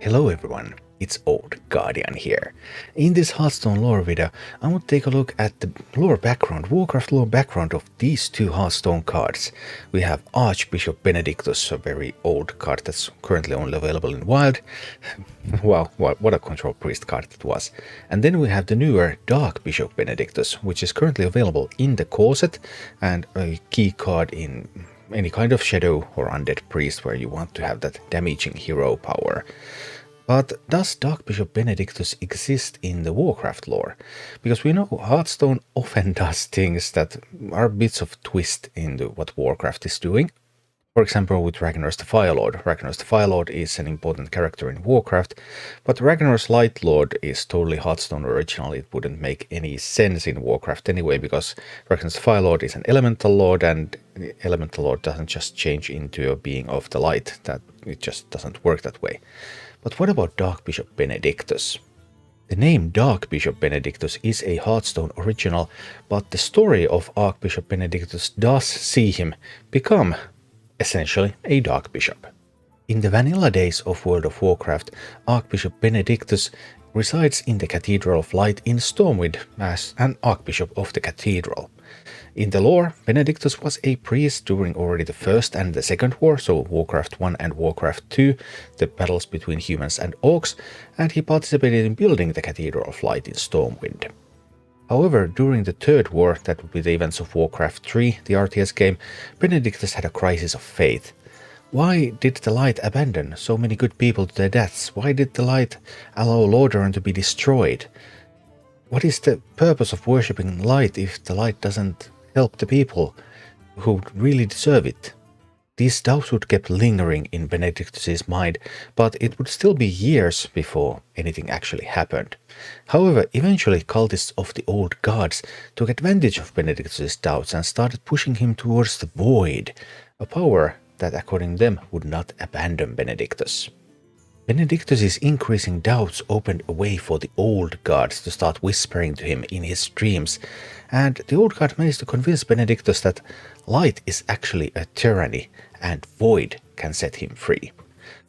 Hello everyone, it's Old Guardian here. In this Hearthstone lore video, I want to take a look at the lore background, Warcraft lore background of these two Hearthstone cards. We have Archbishop Benedictus, a very old card that's currently only available in Wild. Wow, what a control priest card that was. And then we have the newer Darkbishop Benedictus, which is currently available in the core set, and a key card in any kind of shadow or undead priest where you want to have that damaging hero power. But does Darkbishop Benedictus exist in the Warcraft lore? Because we know Hearthstone often does things that are bits of twist into what Warcraft is doing. For example, with Ragnar's the Firelord. Ragnar's the Firelord is an important character in Warcraft, but Ragnar's Light Lord is totally Hearthstone original. It wouldn't make any sense in Warcraft anyway, because Ragnar's the Firelord is an Elemental Lord, and the Elemental Lord doesn't just change into a being of the light. That it just doesn't work that way. But what about Darkbishop Benedictus? The name Darkbishop Benedictus is a Hearthstone original, but the story of Archbishop Benedictus does see him become essentially a Darkbishop. In the vanilla days of World of Warcraft, Archbishop Benedictus resides in the Cathedral of Light in Stormwind as an Archbishop of the Cathedral. In the lore, Benedictus was a priest during already the First and the Second War, so Warcraft 1 and Warcraft 2, the battles between humans and orcs, and he participated in building the Cathedral of Light in Stormwind. However, during the Third War, that would be the events of Warcraft 3, the RTS game, Benedictus had a crisis of faith. Why did the light abandon so many good people to their deaths? Why did the light allow Lordaeron to be destroyed? What is the purpose of worshipping light if the light doesn't help the people who really deserve it? These doubts would keep lingering in Benedictus's mind, but it would still be years before anything actually happened. However, eventually cultists of the old gods took advantage of Benedictus's doubts and started pushing him towards the void, a power that according to them would not abandon Benedictus. Benedictus's increasing doubts opened a way for the old gods to start whispering to him in his dreams, and the old god managed to convince Benedictus that light is actually a tyranny and void can set him free.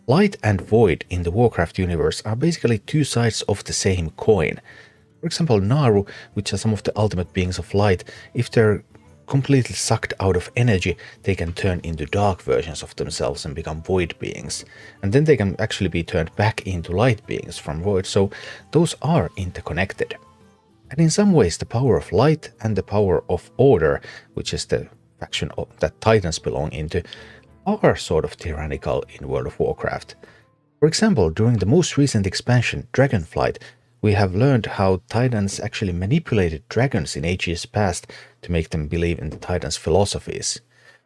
Light and void in the Warcraft universe are basically two sides of the same coin. For example, Naru, which are some of the ultimate beings of light, if they're completely sucked out of energy, they can turn into dark versions of themselves and become void beings. And then they can actually be turned back into light beings from void, so those are interconnected. And in some ways the power of light and the power of order, which is the faction that Titans belong into, are sort of tyrannical in World of Warcraft. For example, during the most recent expansion, Dragonflight, we have learned how Titans actually manipulated dragons in ages past to make them believe in the Titans' philosophies.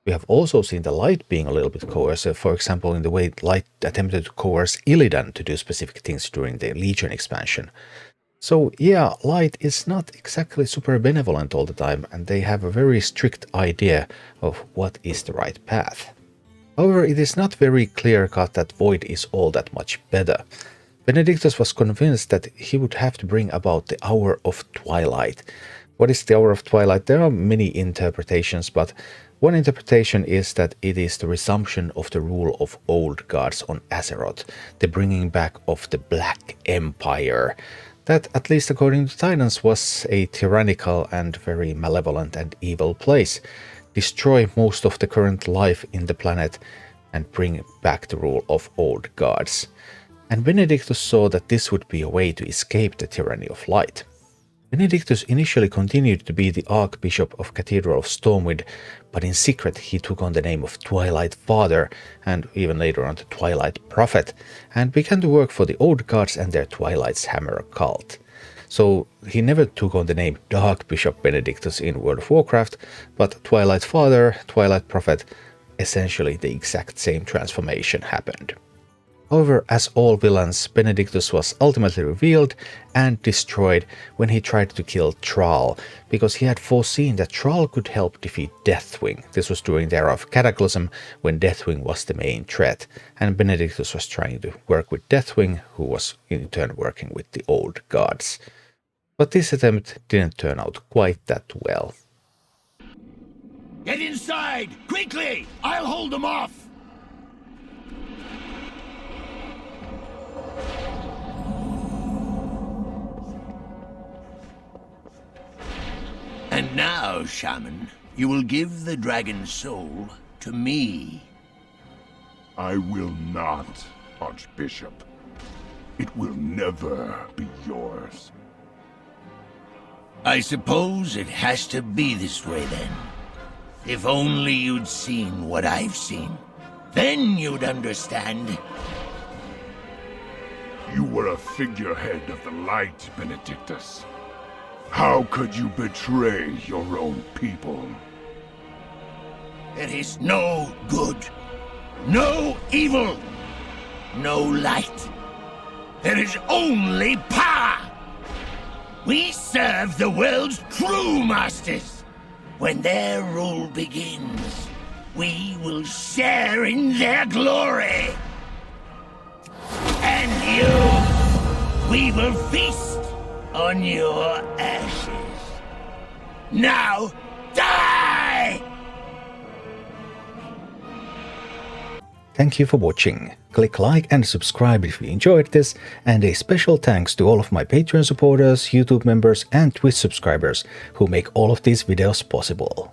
We have also seen the light being a little bit coercive, for example in the way light attempted to coerce Illidan to do specific things during the Legion expansion. So yeah, light is not exactly super benevolent all the time, and they have a very strict idea of what is the right path. However, it is not very clear-cut that void is all that much better. Benedictus was convinced that he would have to bring about the Hour of Twilight. What is the Hour of Twilight? There are many interpretations, but one interpretation is that it is the resumption of the rule of old gods on Azeroth, the bringing back of the Black Empire. That, at least according to Titans, was a tyrannical and very malevolent and evil place. Destroy most of the current life in the planet and bring back the rule of old gods. And Benedictus saw that this would be a way to escape the tyranny of light. Benedictus initially continued to be the Archbishop of Cathedral of Stormwind, but in secret he took on the name of Twilight Father, and even later on the Twilight Prophet, and began to work for the old gods and their Twilight's Hammer cult. So he never took on the name Darkbishop Benedictus in World of Warcraft, but Twilight Father, Twilight Prophet, essentially the exact same transformation happened. However, as all villains, Benedictus was ultimately revealed and destroyed when he tried to kill Thrall, because he had foreseen that Thrall could help defeat Deathwing. This was during the era of Cataclysm, when Deathwing was the main threat, and Benedictus was trying to work with Deathwing, who was in turn working with the old gods. But this attempt didn't turn out quite that well. Get inside! Quickly! I'll hold them off! Now, Shaman, you will give the dragon's soul to me. I will not, Archbishop. It will never be yours. I suppose it has to be this way then. If only you'd seen what I've seen. Then you'd understand. You were a figurehead of the light, Benedictus. How could you betray your own people? There is no good, no evil, no light. There is only power. We serve the world's true masters. When their rule begins, we will share in their glory. And you, we will feast on your ashes. Now, die! Thank you for watching. Click like and subscribe if you enjoyed this, and a special thanks to all of my Patreon supporters, YouTube members and Twitch subscribers who make all of these videos possible.